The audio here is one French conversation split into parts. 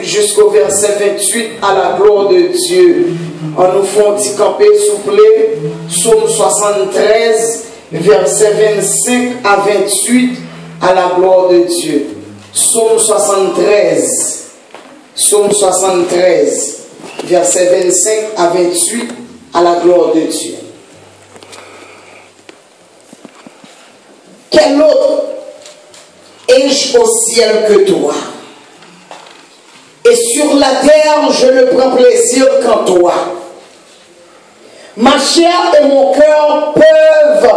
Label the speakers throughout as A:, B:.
A: Jusqu'au verset 28 à la gloire de Dieu. On nous fait camper souple. Psaume 73, verset 25 à 28 à la gloire de Dieu. Psaume 73, verset 25 à 28 à la gloire de Dieu. Quel autre ai-je au ciel que toi? Et sur la terre, je ne prends plaisir qu'en toi. Ma chair et mon cœur peuvent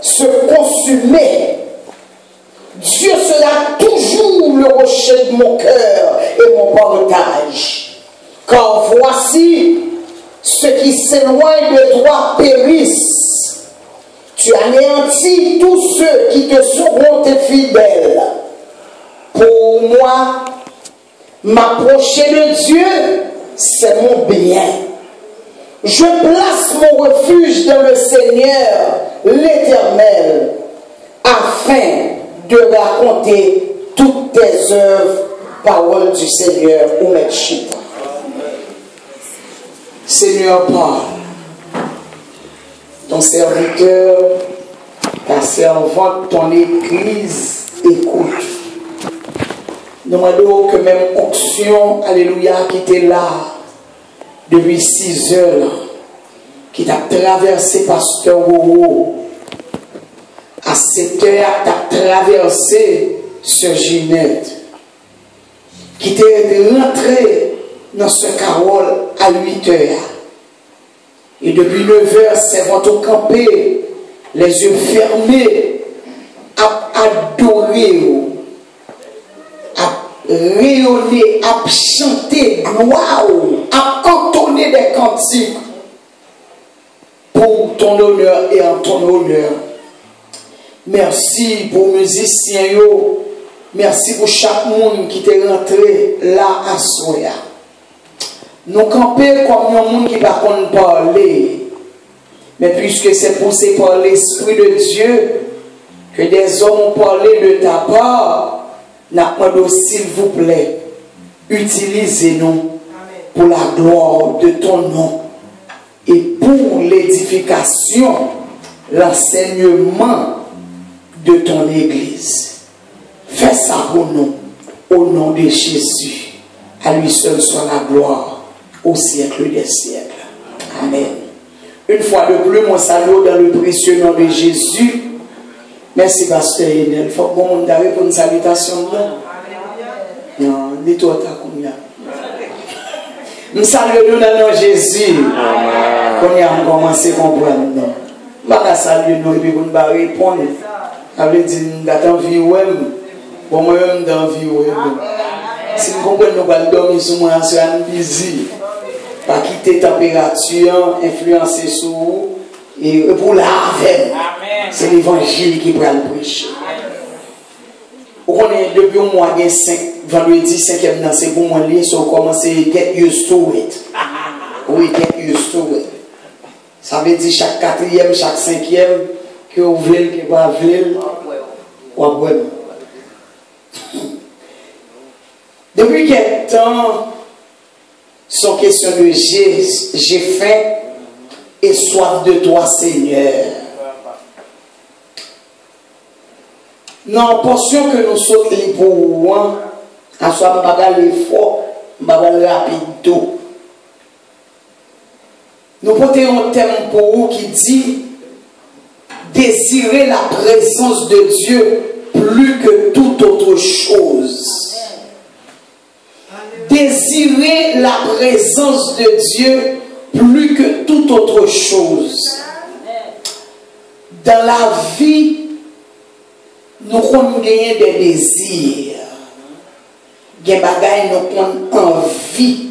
A: se consumer. Dieu sera toujours le rocher de mon cœur et mon partage. Car voici, ceux qui s'éloignent de toi périssent. Tu anéantis tous ceux qui te seront fidèles. Pour moi, m'approcher de Dieu, c'est mon bien. Je place mon refuge dans le Seigneur, l'Éternel, afin de raconter toutes tes œuvres, parole du Seigneur, ou Mechita. Seigneur, parle. Ton serviteur, ta servante, ton église, écoute. Demandons que même onction, alléluia, qui était là depuis 6 heures, qui t'a traversé pasteur Roro, à 7 heures, t'a traversé Sœur Ginette, qui t'est rentré dans ce carole à 8 heures. Et depuis 9 heures, c'est votre campé, les yeux fermés, à adorer, à rayonner, à chanter gloire, à cantonner des cantiques pour ton honneur et en ton honneur. Merci pour les musiciens. Merci pour chaque monde qui est rentré là à Soya. Nous campons comme un monde qui va parler. Mais puisque c'est poussé par l'Esprit de Dieu que des hommes ont parlé de ta part, nous s'il vous plaît, utilisez-nous pour la gloire de ton nom et pour l'édification, l'enseignement de ton Église. Fais ça pour nous, au nom de Jésus. À lui seul soit la gloire au siècle des siècles. Amen. Une fois de plus, mon salut dans le précieux nom de Jésus. Merci, Pasteur Enel. Il faut que mon monde pour une salutation. Non, dis-toi, t'as combien? Nous saluons dans le nom de Jésus. Qu'on a commencé à comprendre. Je vais saluer nous et puis on va répondre. Ça veut dire que nous avons envie de pour moi, je suis envie de si nous comprenons, nous allons dormir sur moi, sur un busy. Pas quitter la température, influencer sur vous et pour laver. C'est l'évangile qui prend le prêcher. On est depuis un mois, vendredi 5e dans c'est pour moi, si on commence à get used to it. Oui, get used to it. Ça veut dire chaque 4e, chaque 5e, que vous voulez, que vous voulez, ou à depuis quel temps, sont question de j'ai faim et soif de toi, Seigneur. Non, portion que nous sommes les pour à soit bagal l'effort, bagal rapide. Nous portons un thème pour vous qui dit désirer la présence de Dieu plus que toute autre chose. Désirer la présence de Dieu plus que toute autre chose. Dans la vie, nous avons gagné des désirs. Des bagailles nous avons envie.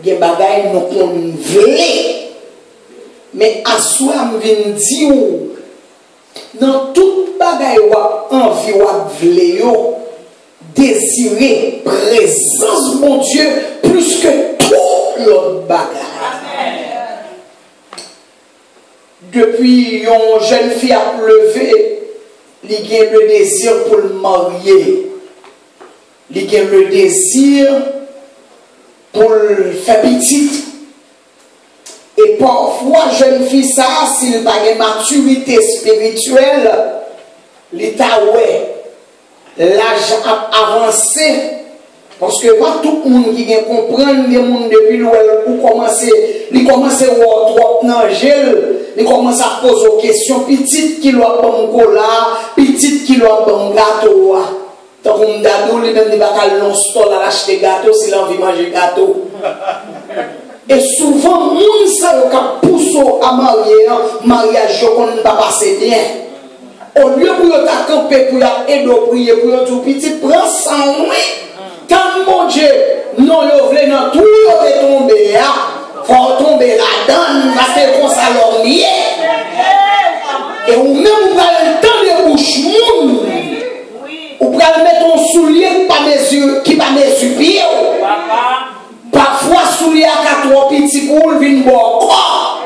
A: Des bagailles nous avons voulu. Mais à soi, je viens dire, dans toute bagaille ou envie ou voulu, désirer présence mon Dieu plus que tout l'autre bagaille. Depuis une jeune fille a levé, il a le désir pour le marier. Il a le désir pour le faire petite. Et parfois, jeune fille, ça, s'il n'a pas de maturité spirituelle, l'état ouais. L'âge a avancé parce que pas tout le monde qui vient comprendre les gens depuis où commencer à voir trop d'angèle, il commence à poser des questions petites qui doit pas mon cola, petites qui doit pas mon gâteau. Donc on dadou les même pas long stall à acheter gâteau si l'envie manger gâteau. Et souvent moun ça yo ka pousse à marier, mariage qu'on ne pas passer bien. Au lieu pour t'accompagner, pour aider, pour prier, pour tout petit, prends ça en main. Quand mon Dieu, non, il voulait dans tout, il est tombé là. Il faut tomber là-dedans, parce que comme ça l'ornier. Et ou même, vous prenez le temps de bouche moun. Vous prenez mettre un soulier qui pas mesure pied. Parfois, soulier à 4 petits poules, viennent boire.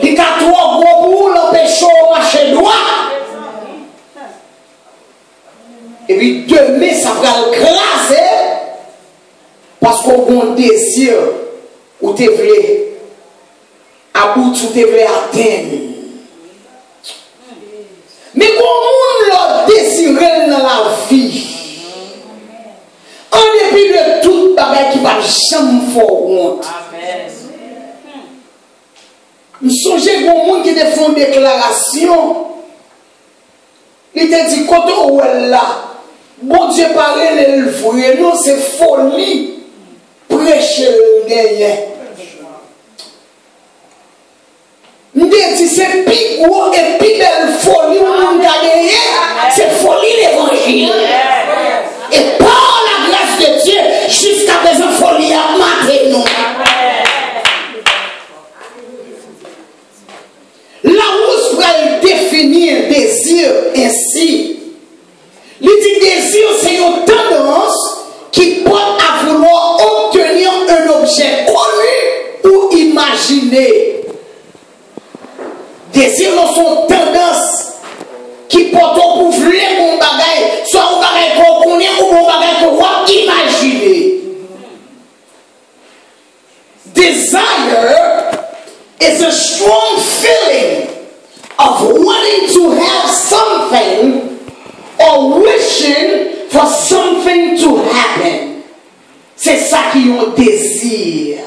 A: Les 4 gros poules empêchent au marché droit. Et puis demain, ça va le craser. Parce qu'on a un désir où tu veux à bout, où tu veux atteindre. Mais comment on le désire dans la vie? En dépit de toute bagaille qui va jamais faire honte. Je songe à un monde qui a fait une déclaration. Il t'a dit, quand on est là, bon Dieu parlait le vrai, non, c'est folie. Prêcher le gagnant. Il t'a dit, c'est plus gros et plus belle folie où on a gagné. C'est folie l'évangile. Et par la grâce de Dieu, jusqu'à présent, folie a maté nous. Là où se définir désir imaginer. Désir dans son tendance qui porte pour vouloir mon bagage, soit un bagage qu'on connaît ou mon bagage qu'on va imaginer. Desire is a strong feeling of wanting to have something or wishing for something to happen. C'est ça qui est un désir.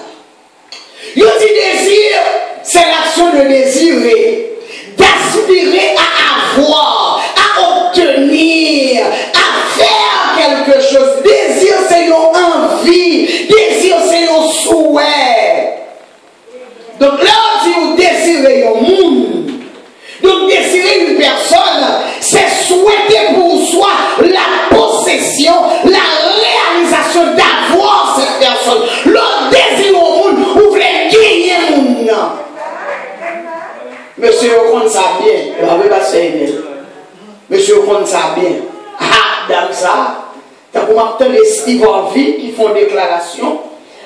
A: Il dit désir, c'est l'action de désirer, d'aspirer à avoir, à obtenir, à faire quelque chose. Désir, c'est une envie. Désir, c'est un souhait. Donc là, on dit vous désirez un monde. Donc désirer une personne, c'est souhaiter pour soi la possession, la réalisation d'avoir cette personne. L'autre désir au monde, vous voulez gagner le monde. Monsieur, vous comprenez ça bien. Vous n'avez pas fait. Monsieur, vous comprenez ça bien. Ah, dans ça, t'as pour m'entendre les Steve Harvey qui font déclaration.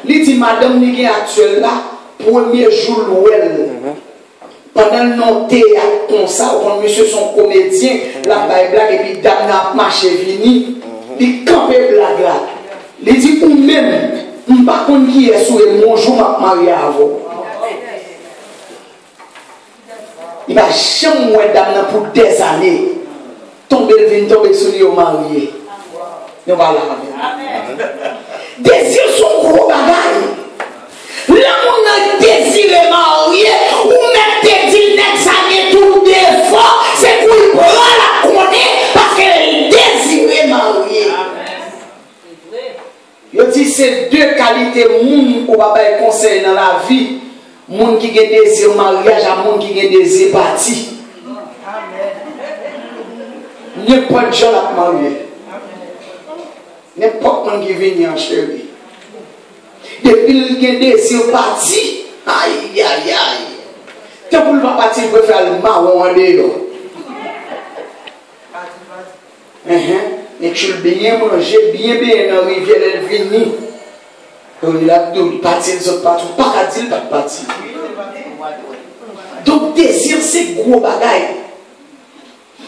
A: Il dit, madame, nous sommes actuelle là, premier jour, l'ouel. Pendant le nom théâtre comme ça, quand monsieur son comédien, la blague et puis dame n'a marché vini, il campe blague là. Il dit ou même, je ne sais pas qui est sur le bonjour m'a marié avant. Il va jamais moins dame pour des années. Tomber sur lui au marié. Nous voilà. Désir son gros bagage. Là, on a désiré marier, ou même désiré n'examiner tout défaut, c'est pour le prendre la connaître parce qu'elle désiré marier. Je dis c'est deux qualités moun ou papa conseil dans la vie. Moun qui a désir mariage à moun qui a désir parti. N'importe qui a marié. N'importe qui vient en chérie. Depuis qu'il y a des partis, aïe aïe aïe. Tant pour le parti, il peut faire le marron en dehors. Mais tu le bien manger, bien dans la rivière, elle vient. Il a tout parti, les autres partis, pas qu'à dire, pas de parti. Donc, désir, c'est gros bagaille.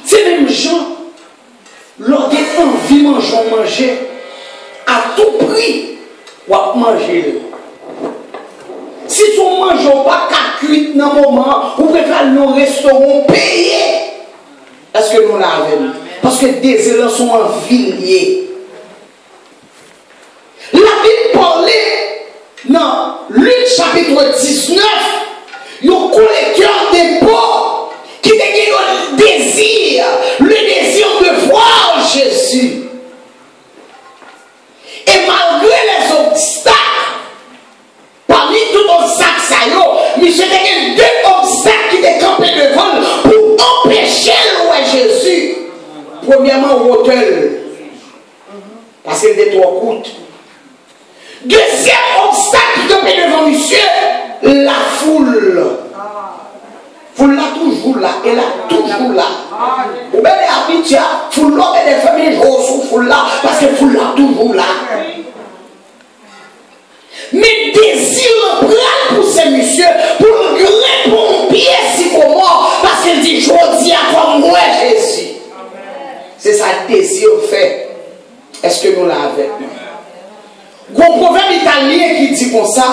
A: C'est même gens, lors des envie manger, à tout prix. Ou à manger. Si tu ne manges pas qu'à cuire dans le moment, ou préférez nos restaurants payés. Est-ce que nous l'avons? Parce que des élans sont en villiers. La Bible parlait dans Luc chapitre 19, il y a un collecteur d'impôts qui a le désir de voir Jésus. Et malgré les obstacles, parmi tous les obstacles, monsieur a deux obstacles qui étaient campés devant pour empêcher le Jésus. Premièrement, l'hôtel, parce qu'il était trop courte. Deuxième obstacle qui campé devant monsieur, la foule. Foule là toujours là, elle est toujours là. Ou bien les habitués, foule là, et les familles jouent sous foule là, parce que foule là toujours là. Mais désir le pour ces messieurs, pour le pompier si comment, parce qu'il dit, je dis à comme moi Jésus. C'est ça le désir fait. Est-ce que nous l'avons? Il y a un proverbe italien qui dit comme ça,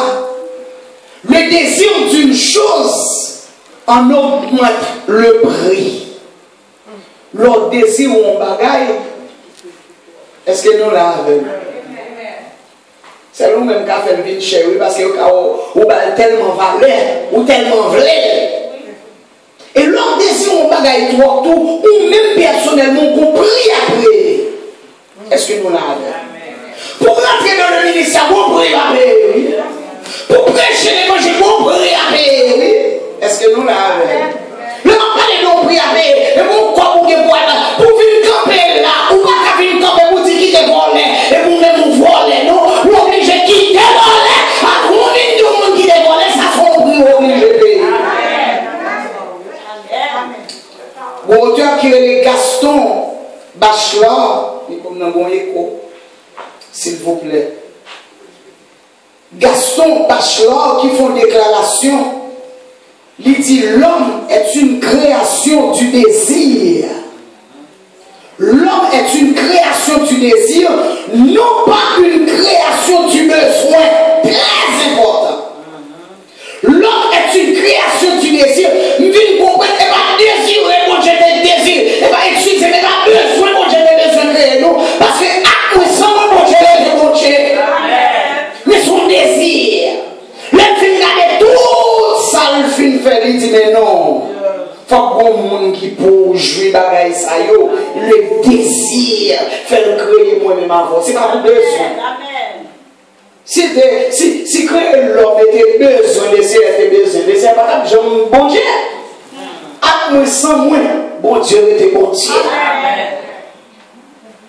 A: le désir d'une chose en augmente le prix. Le désir ou un bagaille, est-ce que nous l'avons? C'est nous-mêmes qui avons fait le vin chéri parce que vous avez tellement valeur ou tellement vrai. Et l'on désire un bagaille trop tout, ou même personnellement compris après. Est-ce que nous l'avons? Pour rentrer dans le ministère, vous priez après. Pour prêcher l'évangile, vous priez après. Est-ce que nous l'avons? Le nom parle de nous prier après. Et vous, quoi vous pouvez voir pour venir camper là, ou pas venir camper pour dire qu'il est volé, et vous même vous volez, non? Vous obligez qui est volé, à vous dit tout le monde qui est volé, ça sera obligé de payer. Bon, auteur qui est Gaston Bachelard, il comme dans mon écho, s'il vous plaît. Gaston Bachelard qui font déclaration Il dit l'homme est une création du désir. L'homme est une création du désir, non pas une création du besoin. Très important. L'homme est une création du désir. Nous devons comprendre, et pas désirer, mon Dieu, des désirs. Et pas étudier, mais pas besoin, mon Dieu, des besoins de créer nous. Parce que, à quoi ça, mon Dieu, mon Dieu. Mais son désir. Le film regarde tout ça, le film fait, il dit, mais non. Faut qu'on monde qui pour jouer bagaille ça yo, le désir fait le créer moi-même avant. C'est pas pour besoin. Si créer l'homme était besoin de c'est pas comme j'aime bon Dieu. À moi sans moi, bon Dieu était bon Dieu.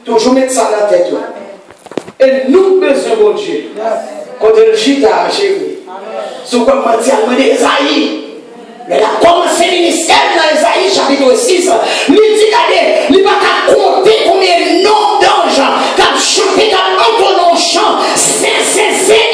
A: Toujours mettre ça dans la tête. Et nous besoin bon Dieu. Quand le chita chérie. Sous comme mentièrement des Isaïe. Mais la commencé le ministère dans Isaïe chapitre 6, il dit qu'il ne va pas compter combien de noms d'anges qui ont chanté, qui ont entonné un chant. C'est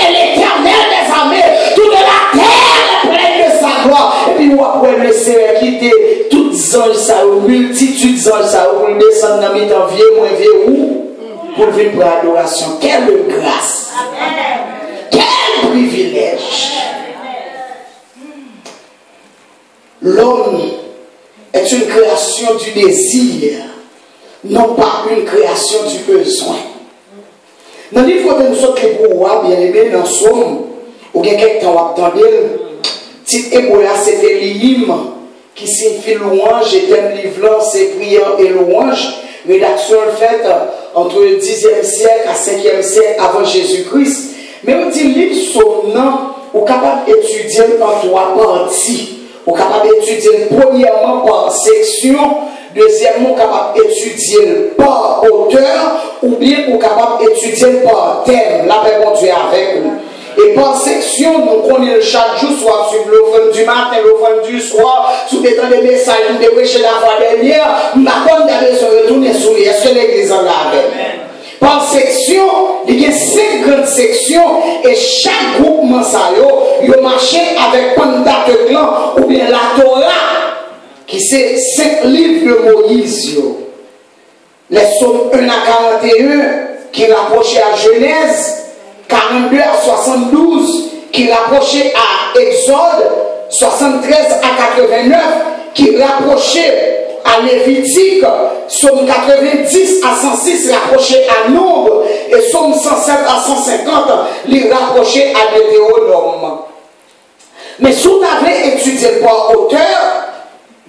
A: l'Éternel des armées. Toute la terre est pleine de sa gloire. Et puis nous après le Seigneur quitter toutes les anges, ça, multitudes d'anges, ça, pour descendre dans le temps vieux, moins vieux, où pour venir pour l'adoration. Quelle grâce! Quel privilège! L'homme est une création du désir, non pas une création du besoin. Dans le livre de nous sommes les pouvoirs, bien aimés, dans le somme, ou il y a quelques temps, vous attendez, titre hébreu, c'était l'hymne qui signifie louange, et thème livre, c'est prière et louange. Rédaction faite entre le 10e siècle à 5e siècle avant Jésus-Christ. Mais on dit livre sonnant, ou capable d'étudier en trois parties. Ou capable d'étudier premièrement par section, deuxièmement capable d'étudier par auteur, ou bien ou capable d'étudier par thème. La paix bon Dieu avec nous. Et par section, nous connaissons chaque jour, soit sur l'offrande du matin, l'offrande du soir, sous des temps de messages, nous devons prêcher la fois dernière, nous n'avons pas besoin de retourner sur les. Est-ce que l'église en avait? Par section, il y a 5 grandes sections et chaque groupement il marché avec Pentateuque ou bien la Torah, qui c'est 5 livres de Moïse. Les psaumes 1 à 41 qui rapprochaient à Genèse, 42 à 72 qui rapprochaient à Exode, 73 à 89 qui rapprochaient à Lévitique, Psaume 90 à 106 rapproché à Nombre et Psaume 107 à 150 les rapproché à Deutéronome. Mais si vous avez étudié par auteur,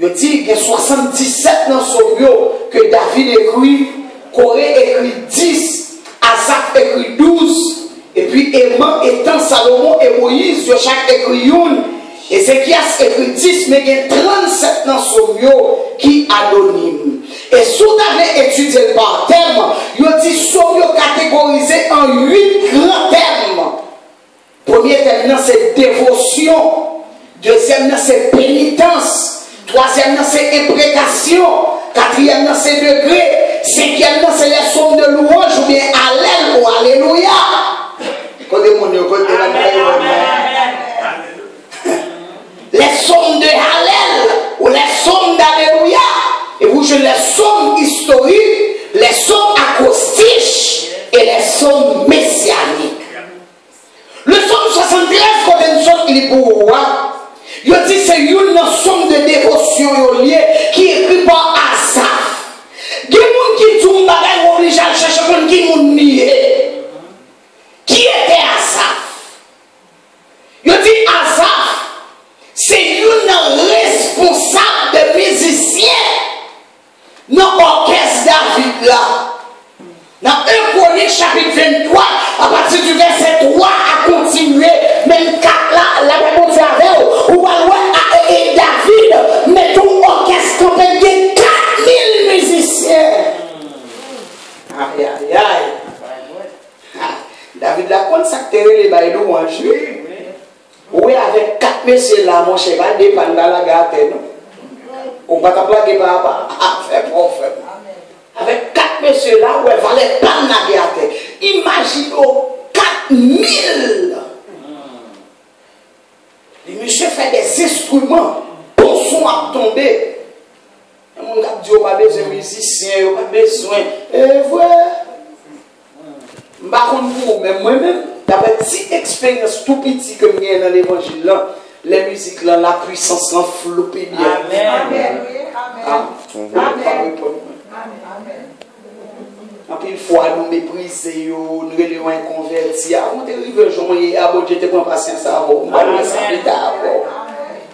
A: je dis qu'il y a 77 dans Psaume que David écrit, Corée écrit 10, Asaph écrit 12, et puis Éman, Étan, Salomon et Moïse, de chaque écrit une. Et c'est qui a écrit 10, mais il y a 37 dans Psaume qui anonyme. Et si vous avez étudié par thème, il dit Psaume catégorisé en 8 grands thèmes. Premier thème, c'est dévotion. Deuxième, c'est pénitence. Troisième, c'est imprécation. Quatrième, c'est degré. Cinquième, c'est les psaumes de louange ou bien Allel ou Alléluia. Les psaumes de Hallel ou les psaumes d'Alléluia. Et vous jouez les psaumes historiques, les psaumes acoustiques et les psaumes messianiques. Le psaume 73, quand nous sommes il est pour moi, il dit c'est une psaume de dévotion qui est écrit par Asaph. Il y a des gens qui tombent dans la religion, qui ont nié. Qui était Asaph? Il dit Asaph. C'est une responsable de musicien dans l'orchestre David là. Dans 1 Chronique chapitre 23, à partir du verset 3 à continuer, même 4 là, la réponse avec où et David met ton orchestre campé de 4000 musiciens. Aïe aïe aïe. David là, quand ça les bailous en juillet. Oui, avec 4 messieurs là, mon cheval dépend dans la gâte, non? On va t'appeler par rapport à faire prophète. Avec 4 messieurs là, ouais, valait pas la gâte. Imagine 4000. Les monsieur fait des instruments pour son à tomber. Mon gars dit, on n'a pas besoin de musiciens, on n'a pas besoin. Et voilà. Mais moi-même, d'après petite expérience tout petit que j'ai dans l'évangile, les musiques, là, la puissance, l'enveloppée bien. Amen. Amen. Une fois, nous mépriser, nous relevons inconvertis. Avant de arriver, je te prends patience à vous.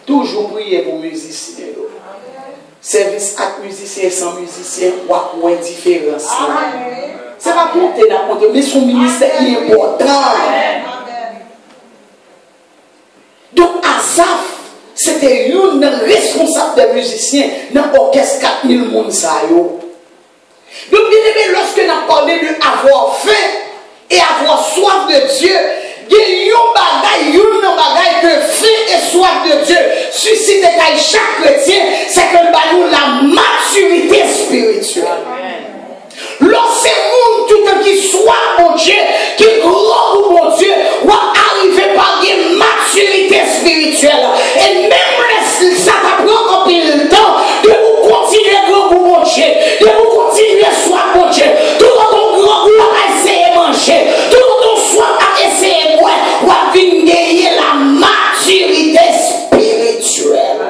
A: Toujours prier pour musiciens. Service avec musicien sans musicien, ou indifférence. C'est pas compter, mais son ministère est important. Donc, Asaph, c'était une responsable des musiciens dans l'orchestre 4000 personnes. Donc, bien aimé, lorsque nous avons parlé de avoir faim et avoir soif de Dieu, il y a une bagaille de faim et soif de Dieu suscite chaque chrétien, c'est que nous avons la maturité spirituelle. Lorsque monde tout qui soit mon Dieu, qui croit au mon Dieu, va arriver par une maturité spirituelle. Et même ça prend un peu de temps de vous continuer pour mon Dieu, de vous continuer soit mon Dieu. Tout le monde va essayer de manger, tout le monde soit à essayer de boire, va venir gagner la maturité spirituelle.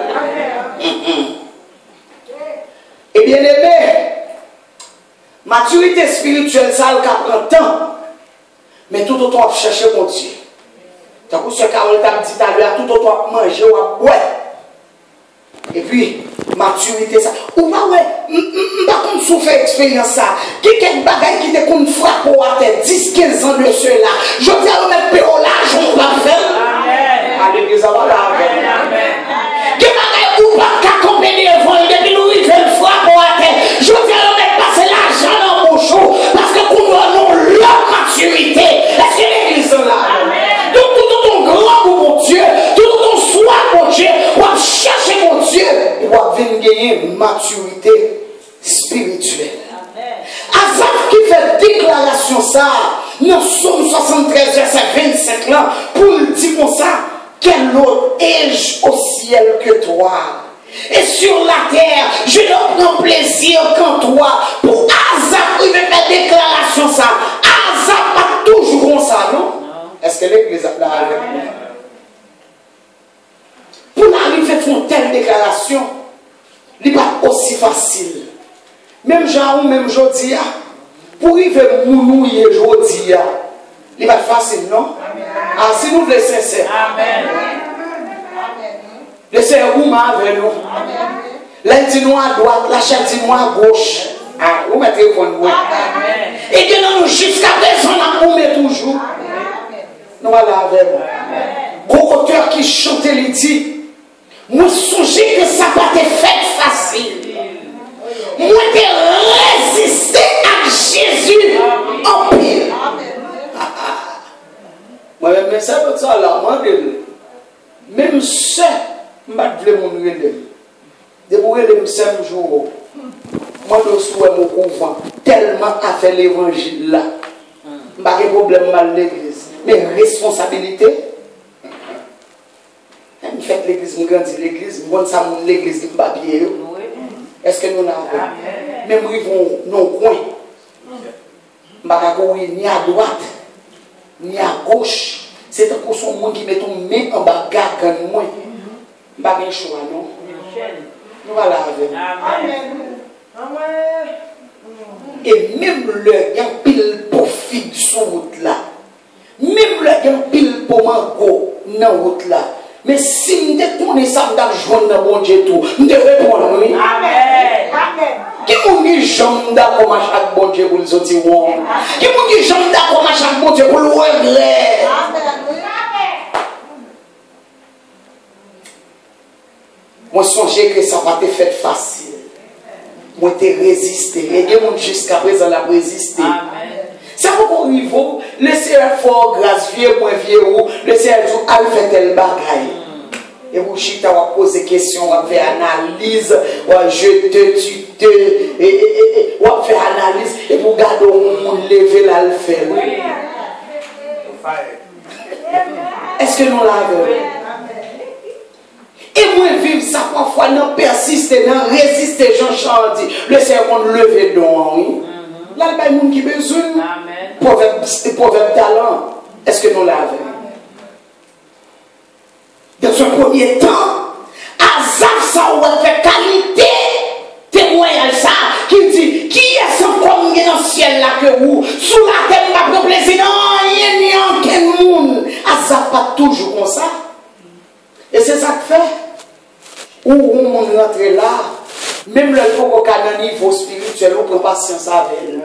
A: Et bien aimé, maturité spirituelle, ça prend temps. Mais tout autant à chercher mon Dieu. Tant que ce Carole t'a dit à l'heure, tout autant à manger ou à boire. Et puis, maturité, ça. Ou pas, ouais, pas qu'on souffre expérience ça. Quelques bagailles qui te qu'on frappe pour à 10-15 ans de cela. Je dis à mettre péolage, on va faire. Amen. À l'église, on va la faire. Amen. Quelques bagailles ou pas qu'accompagner le vol, depuis nous, il fait le frappe pour à terre. Je dis à mettre passer l'argent dans mon chaud. Parce que pour nous, avons leur maturité. Est-ce que l'église est là? Amen. Donc, tout ton grand pour mon Dieu, tout ton soin pour mon Dieu, on va chercher mon Dieu, et on va venir gagner une maturité spirituelle. Asaph qui fait déclaration ça, dans Somme 73, verset 25 là, pour le dire comme ça, quel autre ai-je au ciel que toi? Et sur la terre, je ne prends plaisir qu'en toi. Pour Asaph, il veut faire déclaration ça. Asaph pas toujours comme ça, non? Est-ce que l'église a là avec nous? Pour arriver à faire une telle déclaration, il n'est pas aussi facile. Même Jean ou même Jodia, pour arriver à mounouiller Jodia, il n'est pas facile, non? Ah, si nous voulons sincères. Amen. Laissez un roumain avec nous. Là, il dit nous à droite, la chaîne dit nous à gauche. Ah, vous mettez le point de vue. Et que nous, jusqu'à présent, on met toujours. Nous allons avec nous. Gros auteur qui chantait, il dit, moi, songez que ça n'a pas été fait facile. Moi, j'ai résisté à Jésus en pile. Moi, mais ça veut dire là, moi, même ça, je ne veux pas mon relais. De vous relais, 5 jours. Moi, je suis mon couvent tellement à faire l'évangile là. Je n'ai pas de problème mal l'église. Mais responsabilité. Je fais l'église, je grandis l'église, je ça l'église, je papier. Est-ce que nous l'avons? Même nous vivons nos coins. Je ne vais pas ni à droite, ni à gauche. C'est un coup son monde qui met ton main en bas, garde moi. Je ne vais pas de choix, non? Nous allons avec. Amen. Et même le gars pile pour fille sur route là. Même le gars pile pour mango dans route là. Mais si je tourne ça, je vais joindre mon Dieu tout. Je vais répondre oui. Amen. Amen. Qui vous dit j'aime d'accord à chaque bon Dieu pour le sortir? Qui vous dit j'aime d'accord à chaque bon Dieu pour le regret? Moi, songez que ça va te faire facile. Moi, te résister. Et il y a jusqu'à présent la résister. C'est pourquoi au niveau, le Seigneur fort, grâce, vieux, moins vieux, le Seigneur dit, elle fait tel bagaille. Et vous, chita, on va poser des questions, on va faire analyse, on va jeter, tu te, on va faire analyse, et vous gardez au monde, lever là, le faire. Est-ce que nous l'avons? Et moi, vivre ça parfois, non persister, non résister, j'en chante. Le Seigneur lever le don, oui. Là, il y a des gens qui ont besoin. Proverbe talent. Est-ce que nous l'avons? Dans un premier temps, Azaf, ça aurait fait qualité. Témoignage ça, qui dit, qui est ce comme dans le ciel là que vous, sous la terre, pas de plaisir, non, il n'y a aucun monde. Azaf pas toujours comme ça. Et c'est ça que fait. Où on rentre là, même le faut qu'à un niveau spirituel, on prend patience avec elle.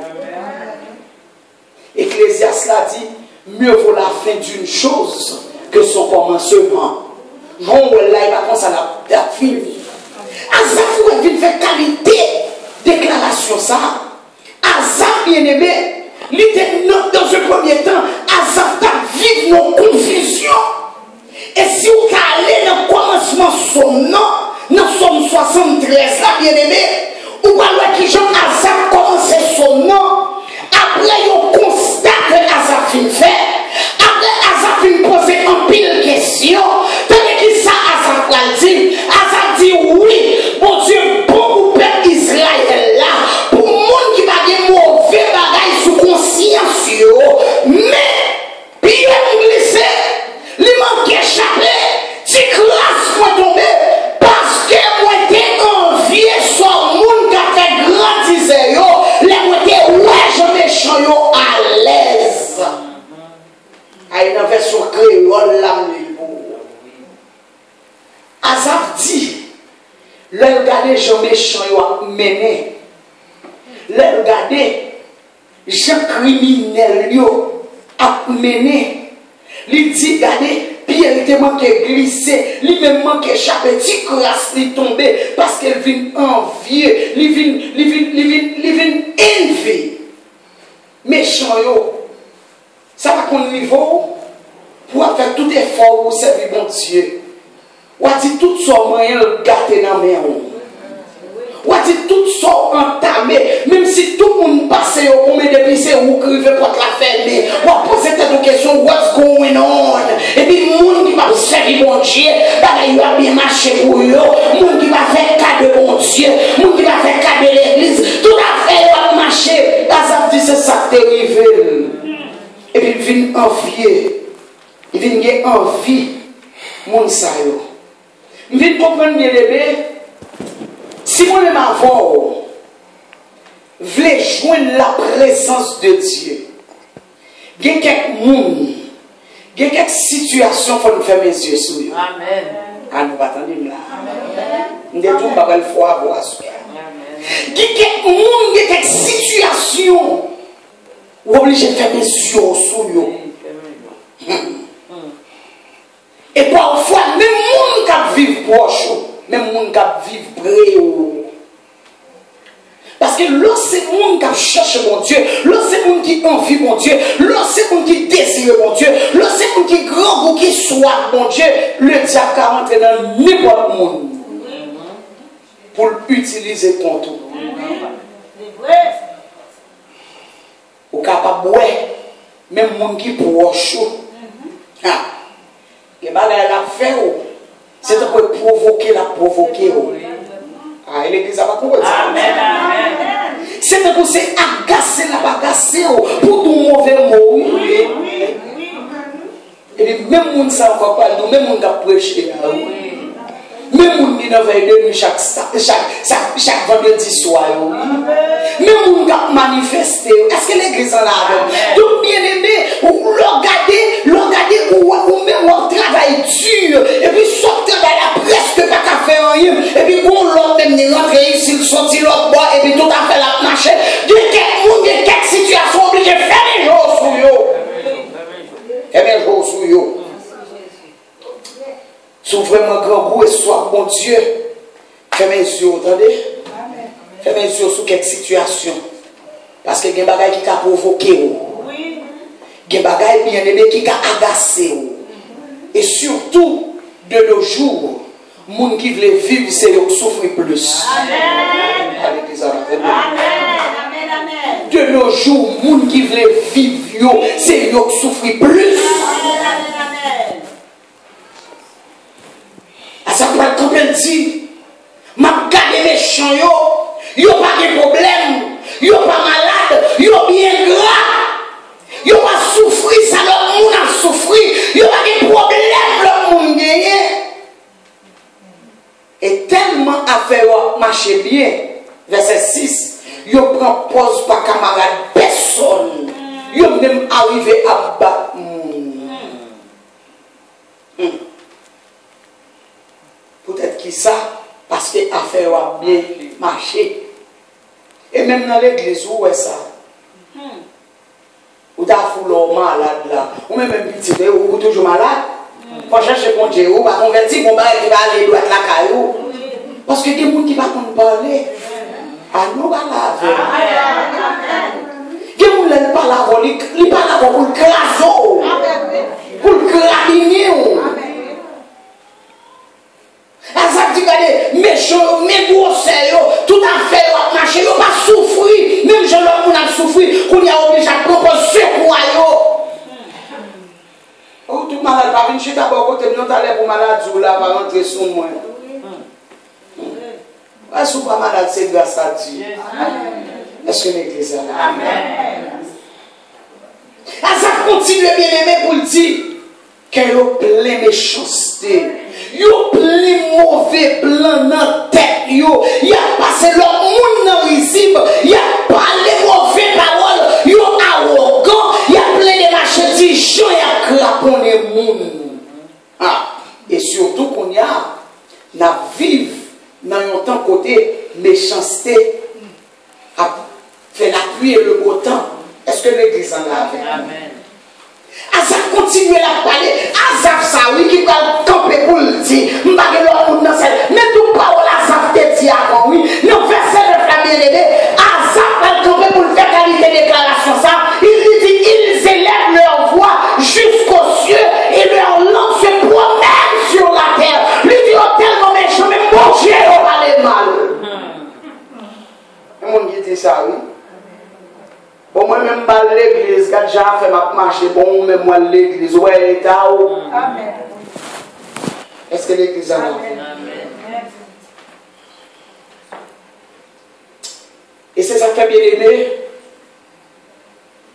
A: Ecclésiaste l'a dit, mieux vaut la fin d'une chose que son commencement. Ron là, il va commencer à la fini. Azaf, vous avez fait qualité déclaration ça. Azaf, bien aimé, il était dans un premier temps, Azaf a vécu nos confusions. Et si vous allez dans le commencement son nom, dans Somme 73, là, bien aimé, vous voyez que Jean Azaf commençait son nom. Après, on constate que Azaf fait. Après, Azaf posait un pile de questions. Tandis que ça, Azaf dit, Azaf dit oui, mon Dieu, pour le peuple Israël là, pour le monde qui va des mauvais bagages sous conscience, mais, bien glissé, il manque échappé, si classe moi tombé, parce que moi t'ai envié sur le monde qui a fait grandir, les moi t'ai ouais, je méchant à l'aise. À une version créole là, Azaf dit, le regarder je méchant à mené, le regarder je criminel à mené. Il dit, regardez, Pierre était manqué glisser, lui même manqué échapper, petit crasse, il tombé parce qu'elle vient envier, il vient envier. Méchant, ça va qu'on niveau pour faire tout effort pour servir mon Dieu. Ou a dit tout son moyen de gâter dans la main. Ou a dit tout son entamé, même si tout le monde passe au met depuis c'est où que veut pas la fermer. Ou a posé cette question, what's going on? Et puis le monde qui va servir mon Dieu, il va bien marcher pour eux. Le monde qui va faire cas de mon Dieu, le monde qui va faire cas de l'église, tout à fait va marcher. Azaf dit c'est ça qui t'arrive. Et puis il vient envier. Il vient envie mon sayo. Il vient comprendre bien les bébés. Si vous voulez m'avoir, voulez joindre la présence de Dieu, il y a quelques monde, il y a quelques situations pour nous faire mes yeux sur eux. Amen. Ah, nous attendons là. Nous devons pas le foi voir ça. Il y a quelques monde, il y a quelques situations où on est obligé de faire mes yeux sur eux. Et parfois, même les gens qui vivent proche, même les gens qui vivent près. Parce que là, c'est les gens qui cherchent mon Dieu, là, c'est les gens qui envient mon Dieu, là, c'est les gens qui désirent mon Dieu, là, c'est les gens qui grand ou qui soient mon Dieu. Le diable a rentré dans n'importe quel monde pour l'utiliser contre vous. Ou capable de même les gens qui proches. Et bien, elle a fait, c'est pour provoquer, la provoquer. Ah, l'église a pas compris. C'est pour agacer, la bagacer, pour tout mauvais mot. Et puis, même si on ne sait pas parler, même si on a prêché, même si on a veillé de nuit chaque vendredi soir, même si on a manifesté, est-ce que l'église en a? Donc, bien aimé, regardez, ou même on travaille dur, et puis sortir de la presque pas qu'à faire rien, et puis on l'autre même rentrer ici, sortir l'autre bois, et puis tout à fait la marche. De quel monde, de quelle situation obligé de faire des jours sur eux. Faire des jours sur eux. Sont vraiment grand goût et soit mon Dieu. Fais mes yeux, entendez? Fais mes yeux sur quelques situations. Parce que il y a des bagages qui ont provoqué. Il y a des bagages bien aimés qui ont agacé. Et surtout, de nos jours, les gens qui veulent vivre, c'est eux qui souffrent plus. De nos jours, les gens qui veulent vivre, c'est eux qui souffrent plus. Ça peut être dit, m'a gardé méchant yo pas de problème, yo pas malade, yo bien gras, yo pas souffrir, ça le monde a souffri, yo pas de problème, le monde gagné. Et tellement affaire marche bien, verset 6, yo prend pause par camarade, personne, yo même arrivé à battre. Peut-être qui ça, parce que l'affaire a bien marché. Et même dans l'église, où est ça? Ou t'as foulé malade là, ou même petit, ou toujours malade. Faut chercher mon Dieu, ou pas convertir, mon bail qui va aller droit la caillou. Parce que des gens qui ne vont pas parler. Ah non, pas la des gens qui ne parlent pas, ils parlent pour le craser, pour le crabiner. Ça dit que méchants, mes grosseurs, tout à fait, marché, ils pas souffrir. Même si l'homme a souffert, qu'on y a obligé à proposer secours. Oh, tout malade, pas venir chez ta côté, nous t'allons pour malade, ou là, pas rentrer sur moi. Est-ce que pas malade, c'est grâce à Dieu? Est-ce que l'église est là? Amen. Ça continue bien aimé pour le dire qu'il y a plein de méchanceté. Il y a plein de mauvais plans dans la tête. Il y a passé le monde dans le risible. Il y a parlé mauvais paroles. Il y a arrogant. Il y a plein de marchandises. Il y a craponné le monde. Et surtout qu'on y a vivre dans un temps côté méchanceté a fait la pluie et le beau temps. Est-ce que l'église en a fait? Amen. Azaf continue à parler. Azaf ça oui qui va camper pour le dire. M'bagé l'homme dans cette. Mais tout parole Azaf te dit avant oui. Non verset de la bien-aimée. Azaf va camper pour le faire qualité déclaration ça. Il dit ils élèvent leur voix jusqu'aux cieux et leur langue se promène sur la terre. Lui dit oh tellement méchant mais mon Dieu on va les mal. Et mon Dieu dit ça oui. Bon, moi même pas l'église, quand j'ai fait ma marche, bon, même moi l'église, ouais, l'état où. Amen. Est-ce que l'église a Amen. Et c'est ça qui a bien aimé.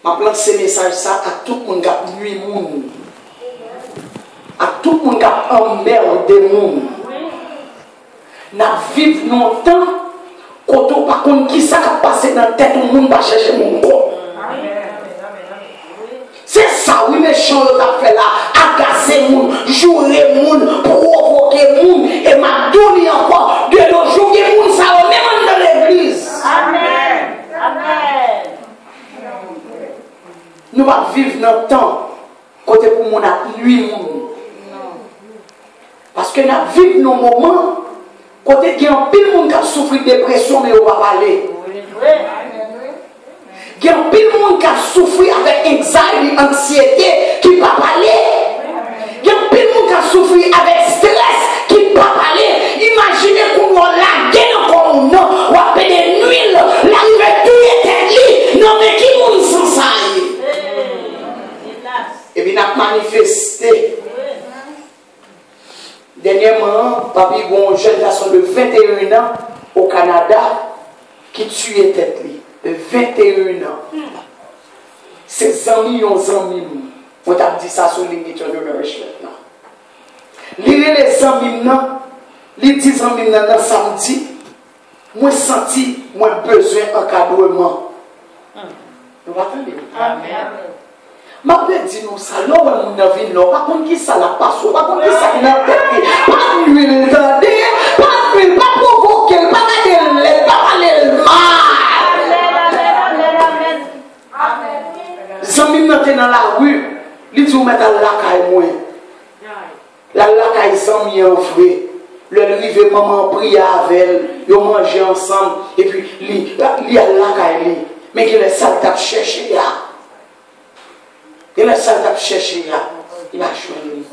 A: Je lance ce message ça à tout le monde qui a nuit monde. À tout le monde qui a emmerdé monde. Nous vivons longtemps. Quand on ne sait pas qui ça a passé dans la tête, tout le monde va chercher mon corps. C'est ça, oui, les gens qui ont fait là, agacer les gens, jouer les gens, provoquer les gens, et m'a donné encore de nos jours, les gens, ça va même dans l'église. Amen. Amen. Nous allons vivre notre temps, côté pour mon nuit. Parce que nous vivons nos moments. Côté qui y a un pile monde qui a souffert de dépression, mais on va parler. Il y a un pile monde qui a souffert avec anxiété, anxiété, qui ne va pas parler. Il y a un pile monde qui a souffert avec stress, qui ne va pas parler. Imaginez qu'on a la gueule encore ou non, ou à peine des nuits, l'arrivée tout était lié. Non, mais qui monde sans ça? Et puis, il a manifesté. Dernièrement, papi, bon jeune garçon de 21 ans au Canada qui tuait tête lui. De 21 ans. Ses amis ont amis. On t'a dit ça sur l'image de maintenant. Lire les amis, les 10 amis dans samedi, moi senti, moi besoin d'encadrement. Vous attendez? Amen. Ma père dit nous ça, là où on a vu, pas contre qui ça la passe, pas contre qui ça qui n'a pas tête, pas lui regarder, pas lui, pas provoquer, pas regarder le pas parler le mal. Amen. Amen. Zami m'était dans la rue, il dit on met la caille moi. La caille zami en frère. Le rive maman prie avec elle, ils manger ensemble et puis il y a la caille mais qu'il est ça t'a cherché là. Il a ça t'a cherché là. Il a choisi.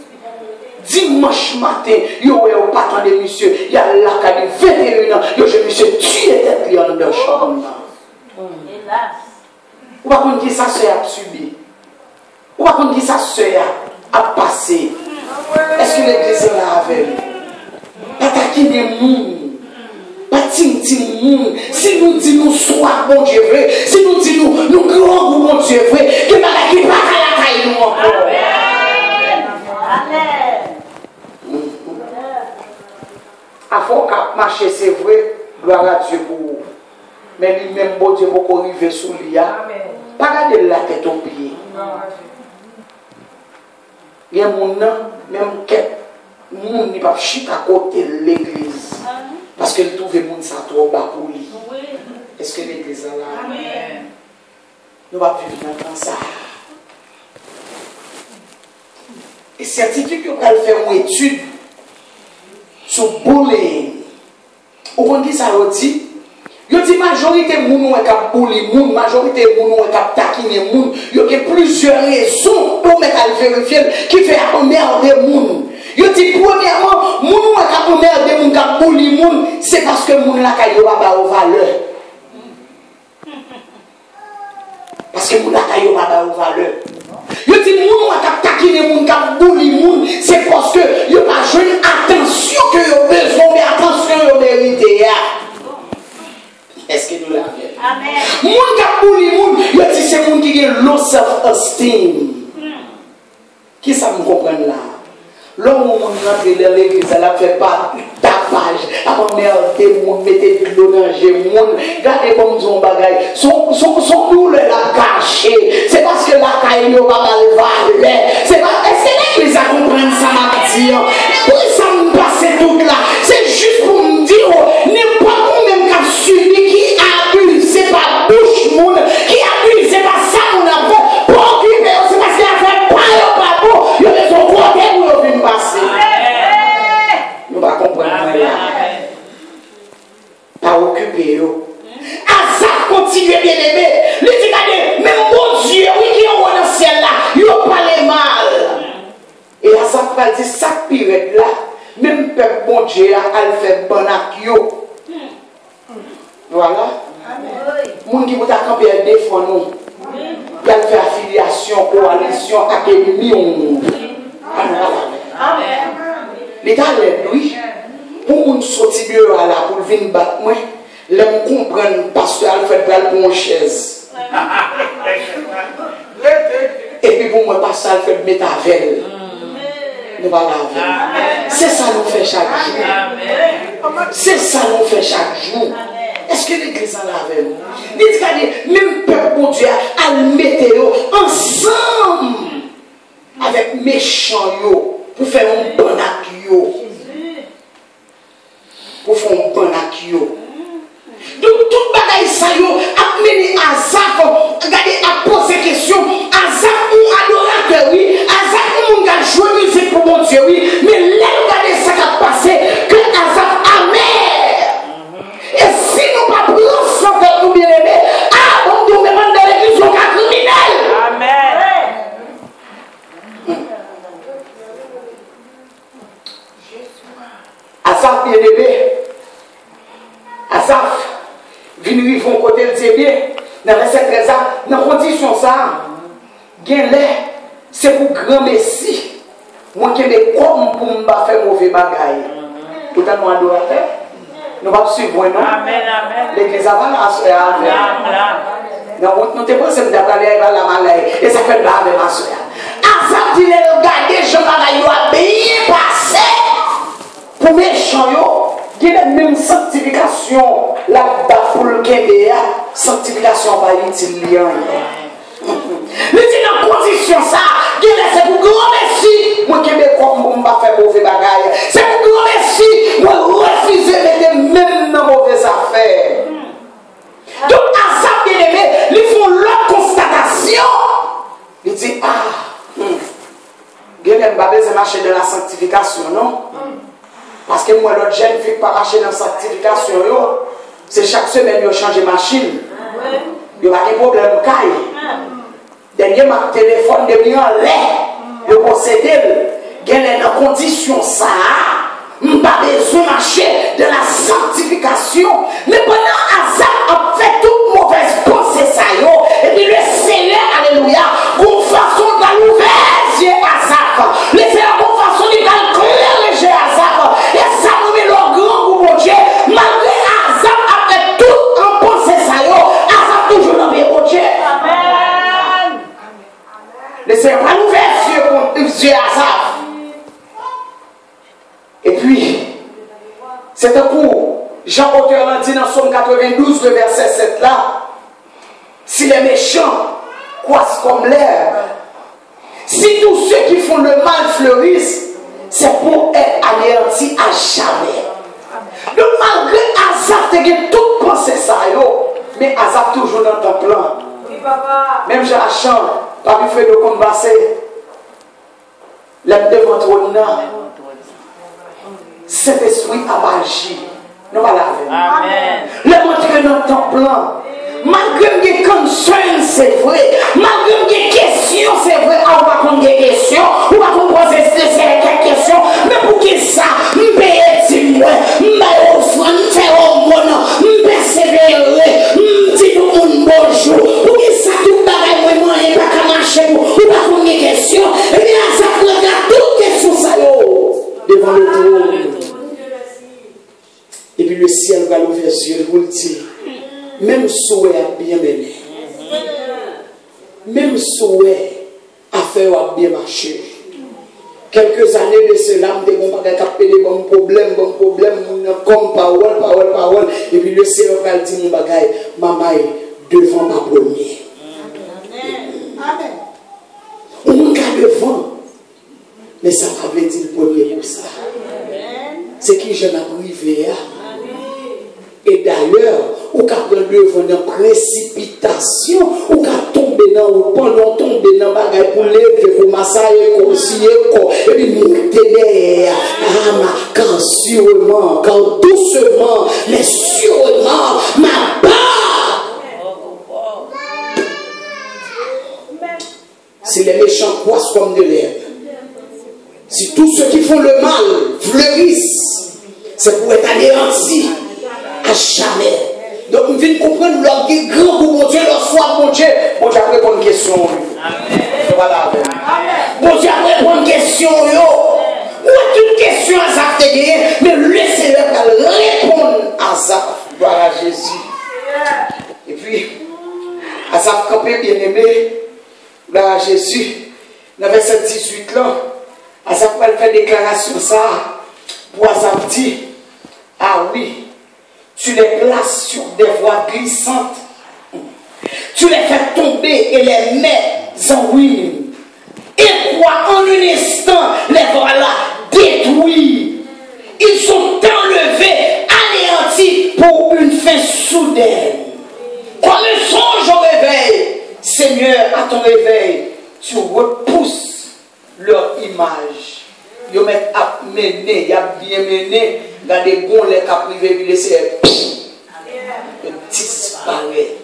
A: Dimanche matin, il y a un patron de monsieur, il y a là qui a 21 ans, il y a monsieur tué tête dans la chambre. Ou pas qu'on dit ça soeur a subi. Ou pas qu'on dit ça soeur a passé. Est-ce que l'église est là avec lui? taquiner le monde. Pas tintin monde. Si nous disons nous sois bon Dieu vrai, si nous disons nous grand bon Dieu vrai, que malade qui pas à la caille nous encore. Amen. Avant qu'à marcher c'est vrai, gloire à Dieu pour vous. Mais lui-même bon Dieu pour arriver sous lui. Pas garder la tête au pied. Il y a mon nom, même quelqu'un. Moun n'est pas chic à côté de l'église. Parce qu'il trouve le monde ça trop bas pour lui. Est-ce que l'église est là? Amen. Nous allons vivre dans ça. Et scientifique qui ont fait une étude sur bullying. Vous dit ça dit? Yo dit majorité de moun qui a bully moun, majorité de moun qui a taquiné moun, il y a plusieurs raisons pour mettre à vérifier qui fait emmerder moun. Yo dit premièrement, moun qui a emmerder moun qui a bully moun, c'est parce que moun la ka yo pas ba valeur. Parce que moun la ka yo pas ba valeur. Yo dit moun qui a taquiné moun qui a bully moun, c'est parce que yo pas joindre attention que yo besoin mais attention yo mérité. Est-ce que nous l'avons? Amen. Moun qui a bully moun, yo dit c'est moun qui a low self-esteem. Qui ça me comprend là? L'homme où on rentre dans l'église, elle a fait pas tapage, elle a merdé moun, mettez de l'eau dans le moun, regardez comme son bagage, son douleur l'a caché. C'est parce que la caille n'a pas mal valé. C'est pas, est-ce que l'église a compris ça m'a dit? Et puis ça me passe tout là. C'est juste pour me dire, n'importe où même qui a suivi, qui abuse, c'est pas bouche moun, qui abuse, c'est pas ça qu'on a fait. Pour occuper, c'est parce qu'il a fait pas bon, il y a des autres côtés où il vient passer. Nous va comprendre là. Pas occuper. Azaf continue bien aimé. Lui dit, même mon Dieu, oui, qui est dans le ciel là, il n'a pas les mal. Et Azaf va dire, ça pirate là, même peuple bon Dieu a fait bon avec yo. Voilà. Moun qui vous a campé défendre nous. Il a fait affiliation, coalition, académie au monde. Amen. L'État l'aide, oui. Pour nous sortir de là, pour venir battre moi, l'aime comprendre parce qu'elle fait belle pour une chaise. Et puis pour moi, parce qu'elle fait mettre avec elle. Nous allons laver. C'est ça nous fait chaque jour. C'est ça nous fait chaque jour. Est-ce que l'église en lave nous? Dites-vous, même peuple bon Dieu a le météo ensemble avec méchants pour faire un bon acte. Pour faire un bon acte. Donc, tout bagaille ça a mené à Azaf, regardez, à poser question. Azaf ou adorateur, oui. Azaf ou a joué musique pour mon Dieu, oui. Mais là, regardez ça qui a passé, que Azaf amer. Et si nous ne prenons pas ça pour nous bien aimer, on nous demande dans l'église au cas criminel. Amen. Azaf bien aimé. Azaf. Venir vont côté le dit bien, dans verset 13, dans condition ça, c'est pour grand messie. Moi qui me comme pour me faire mauvais bagaille. Tout à nous adorateur. Nous va suivre non. Amen amen. L'église avant la soeur. Amen. Non, nous te pensons d'aller à la malaise et ça fait grave ma soeur. Azaf dit regarder Jean bagaille a bien passé pour méchant yo. Il y a la même sanctification là-bas pour le Kébéa, sanctification par utile. Mais c'est dans condition ça, c'est pour grand merci. Moi qui me comme pas faire mauvais bagaille. C'est pour grand merci. Moi refuser de mettre même dans mauvaises affaires. Donc à ça bien aimé, ils font leur constatation. Ils disent il n'y a pas besoin de marcher dans la sanctification, non? Parce que moi, l'autre jeune fille pas marcher dans la sanctification, c'est chaque semaine que je change de machine. Il y a des problèmes de caille. Dernier ma téléphone de bien en l'air, je possède. Il y a des conditions ça. Je n'ai pas besoin de marcher dans la sanctification. Mais pendant Azaf a fait toute mauvaise pensée ça. Et puis le Seigneur, alléluia, pour façon de l'ouvrir les Azaf. Le Seigneur, pour façon de clair les Azaf. Et ça nous met le grand laissez pas l'ouverture pour Dieu à ça. Et puis, c'est un coup, Jean auteur l'a dit dans Somme 92, le verset 7 là, si les méchants croissent comme l'herbe, si tous ceux qui font le mal fleurissent, c'est pour être anéantis à jamais. Donc malgré Azaf, tu as tout pensé ça, mais Azaf toujours dans ton plan.
B: Oui, papa.
A: Même j'ai la chance, pas lui faire de combat, l'aime devant toi, cet esprit a agi. Nous allons la
B: Amen.
A: Le montrer dans ton plan. Malgré des concerns, c'est vrai. Malgré des questions, c'est vrai. On va prendre des questions. On va poser quelques questions. Mais pour qui ça? Je paye moi. Je offre, je fais au monde. Je persévérer. Je dis tout le monde bonjour. Pour qui ça? Tout le monde n'est pas marcher. On va prendre des questions. Et bien, ça regarde toutes les questions ça devant le trône. Et puis le ciel va l'ouvrir les yeux. Vous le dites. Même souhait a bien mené. Même souhait a fait a bien marché. Quelques années de cela, je me suis des bons problèmes, comme parole. Et puis le Seigneur va dire mon bagage, maman devant ma premier. Amen. On est devant. Mais ça va veut dire le premier pour ça. C'est qui je n'ai privé. Et d'ailleurs, ou qu'à prendre devant une précipitation, ou qu'à tomber dans, ou pendant tomber dans bagaille pour lever, pour massager, et puis monter derrière, quand sûrement, quand doucement, mais sûrement, ma part. Si les méchants croissent comme de l'herbe, si tous ceux qui font le mal fleurissent, c'est pour être anéantis à jamais. Donc, nous venons comprendre leur grand pour mon Dieu, leur foi, mon Dieu. Bon Dieu, après, une question. Voilà. Bon Dieu, après, une question. Ou une question à Zaf, mais laissez-le répondre à Zaf. Voilà Jésus. Et puis, à Zaf, campé bien aimé, voilà Jésus. Dans verset 18 là, Azaf va faire déclaration ça. Pour Azaf dit, ah oui. Tu les places sur des voies glissantes. Tu les fais tomber et les mets en ruine. Et quoi, en un instant, les voilà détruits. Ils sont enlevés, anéantis pour une fin soudaine. Comme un songe au réveil, Seigneur, à ton réveil, tu repousses leur image. Ils mettent à mener, il y a bien mené. Dans des bons les cas privés, ils laissent disparaître.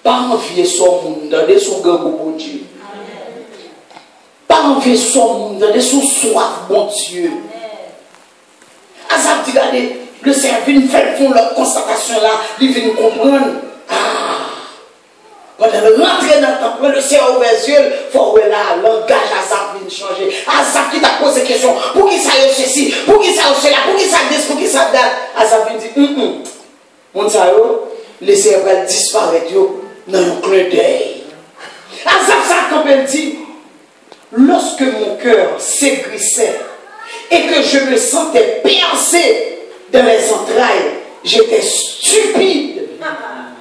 A: Pas envier son monde, dans des sous gang bon Dieu. Pas envier son monde, dans des sous soif bon Dieu. Azaf dit, regardez, le service fait font leur constatation là, ils viennent comprendre. Quand elle rentre dans le temple, le Seigneur ouvre les yeux, il faut que là, le langage Azaf vient changer. Azaf qui t'a posé des questions, pour qui ça y est ceci, pour qui ça y est cela, pour qui ça dit, pour qui ça date. Azaf vient dire, mon Seigneur, le Seigneur va disparaître dans un clin d'œil. Azaf, ça, quand elle dit, lorsque mon cœur s'aigrissait et que je me sentais percé dans les entrailles, j'étais stupide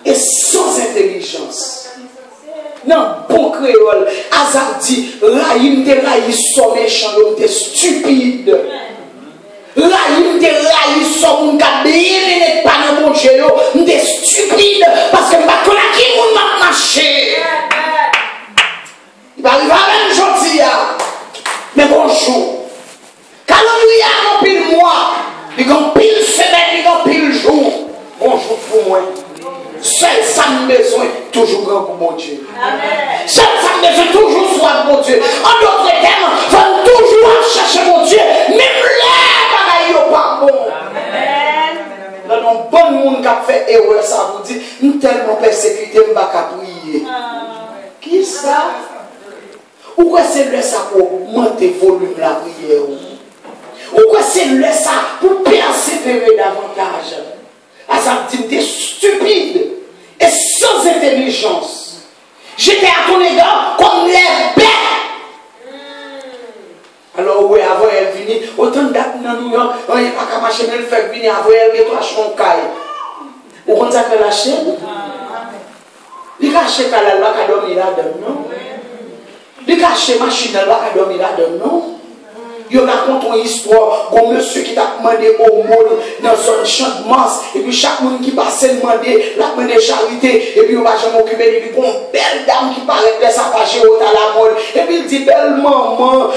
A: et sans intelligence. Non, bon créole, Azaf dit, là, il me dit, son méchant, il me stupide. Là, il me dit, il son mon cabine, n'est pas dans mon Dieu, il me stupide, parce que je ne sais pas qui m'a marché. Il va arriver à même gentil, mais bonjour. Quand il y a un pile mois, il y a un pile semaine, il y a un pile jour. Bonjour pour moi. Seul ça me besoin, toujours grand pour mon Dieu. Amen. Seul ça me besoin, toujours soif pour mon Dieu. En d'autres termes, faut toujours chercher mon Dieu, même là, il pas bon. Amen. Dans un bon monde qui a fait erreur, ça vous dit, nous tellement persécutés, je ne vais pas prier. Qui ça? Ou quoi c'est le ça pour monter volume la prière? Ou quoi c'est le ça pour persévérer davantage? Azaf dit, t'es stupide et sans intelligence. J'étais à ton égard comme les bêtes États-Unis, autant de dates dans New York, on n'est pas qu'à marcher, mais le fait venir avoir elle, toi, son caille. Vous comprenez ça que la chaîne? Il cache qu'elle va dormir là-dedans, non? Il cache machine, elle va dormir là-dedans, non? Il raconte une histoire comme monsieur qui t'a demandé au monde dans un champ de masse. Et puis chaque monde qui passe demandé la demandé charité. Et puis on va jamais occuper. Et puis une belle dame qui paraît que ça passe haute à la mode. Et puis il dit belle maman,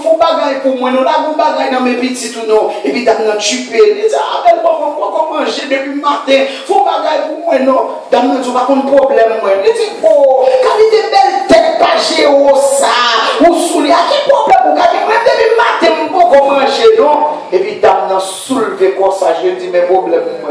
A: faut bagaille pour moi. Non, là, vous bagaille dans mes petits tout non. Et puis dame n'a tué. Il dit ah belle maman, comment manger depuis le matin. Faut bagaille pour moi non. Dame n'a pas de problème moi. Il dit oh, quand il dit belle tête pas géo ça. Ou sous les à qui problème ou quand même depuis matin, je peux manger, non? Et puis, dame n'a soulevé comme ça, je dis, mais problème, moi.